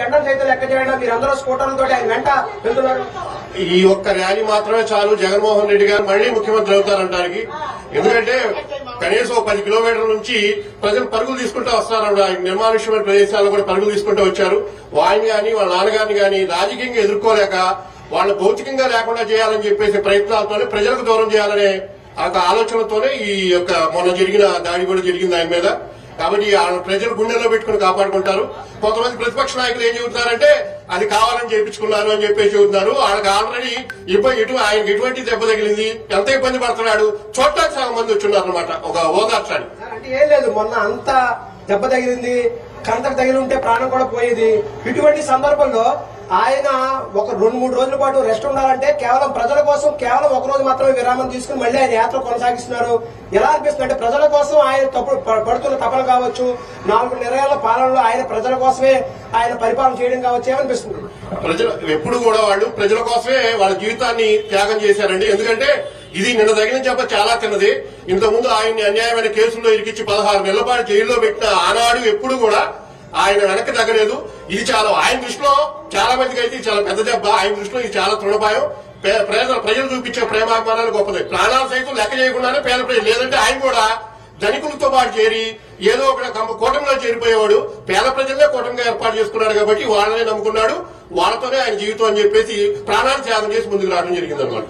జెండా సైతం లెక్క చేయడం, మీరందరూ స్కూటర్లతో ఆయన వెంట వెళ్తున్నారు. ఈ ఒక్క ర్యాలీ మాత్రమే చాలు జగన్మోహన్ రెడ్డి గారు మళ్లీ ముఖ్యమంత్రి అవుతారంటానికి. ఎందుకంటే కనీసం 10 కిలోమీటర్ల నుంచి ప్రజలు పరుగులు తీసుకుంటూ వస్తున్నారు. నిర్మానుష్యమైన ప్రదేశాల్లో కూడా పరుగులు తీసుకుంటూ వచ్చారు. వారిని గాని వాళ్ళ నాన్నగారిని గాని రాజకీయంగా ఎదుర్కోలేక వాళ్ళ భౌతికంగా లేకుండా చేయాలని చెప్పేసి ప్రయత్నాలతోనే ప్రజలకు దూరం చేయాలనే ఆలోచనతోనే ఈ యొక్క మొన్న జరిగిన దాడి కూడా జరిగింది ఆయన మీద. కాబట్టి ప్రజలు గుండెల్లో పెట్టుకుని కాపాడుకుంటారు. కొంతమంది ప్రతిపక్ష నాయకులు ఏం చెబుతున్నారంటే అది కావాలని చేయించుకున్నారు అని చెప్పేసి చెబుతున్నారు. వాళ్ళకి ఆల్రెడీ ఆయనకి ఎటువంటి దెబ్బ తగిలింది, ఎంత ఇబ్బంది పడుతున్నాడు చూడటానికి చాలా మంది వచ్చున్నారు అనమాట ఒక ఓదార్చాన్ని. అంటే ఏం లేదు, మొన్న అంత దెబ్బ తగిలింది, కంతకు తగిలి ఉంటే ప్రాణం కూడా పోయేది. ఇటువంటి సందర్భంలో ఆయన ఒక 2-3 రోజుల పాటు రెస్ట్ ఉండాలంటే కేవలం ప్రజల కోసం కేవలం ఒక రోజు మాత్రమే విరామం తీసుకుని మళ్ళీ ఆయన యాత్ర కొనసాగిస్తున్నారు. ఎలా అనిపిస్తుంది అంటే ప్రజల కోసం ఆయన పడుతున్న తపన కావచ్చు, 4 నెలల పాలనలో ఆయన ప్రజల కోసమే ఆయన పరిపాలన చేయడం కావచ్చు, ఏమనిపిస్తుంది? ప్రజలు ఎప్పుడు కూడా వాళ్ళు ప్రజల కోసమే వాళ్ళ జీవితాన్ని త్యాగం చేశారండి. ఎందుకంటే ఇది నిన్న తగిన చెప్ప చాలా చిన్నది. ఇంతకుముందు ఆయన్ని అన్యాయమైన కేసుల్లో ఇరికించి 16 నెలల పాటు జైల్లో పెట్టిన ఆనాడు ఎప్పుడు కూడా ఆయన వెనక్కి తగ్గలేదు. ఇది చాలా ఆయన దృష్టిలో చాలా మందికి అయితే చాలా పెద్ద దెబ్బ. ఆయన దృష్టిలో ఇది చాలా తృణపాయం. ప్రజలు చూపించే ప్రేమాభిమానాలు గొప్పది. ప్రాణాల సైతం లెక్క చేయకుండానే పేద ప్రజలు, లేదంటే ఆయన కూడా ధనికులతో పాటు చేరి ఏదో ఒక కూటమిలో చేరిపోయేవాడు. పేద ప్రజలనే కూటమిగా ఏర్పాటు చేసుకున్నాడు కాబట్టి వాళ్ళనే నమ్ముకున్నాడు. వాళ్ళతోనే ఆయన జీవితం అని చెప్పేసి ప్రాణాలు త్యాగం చేసి ముందుకు రావడం జరిగిందన్నమాట.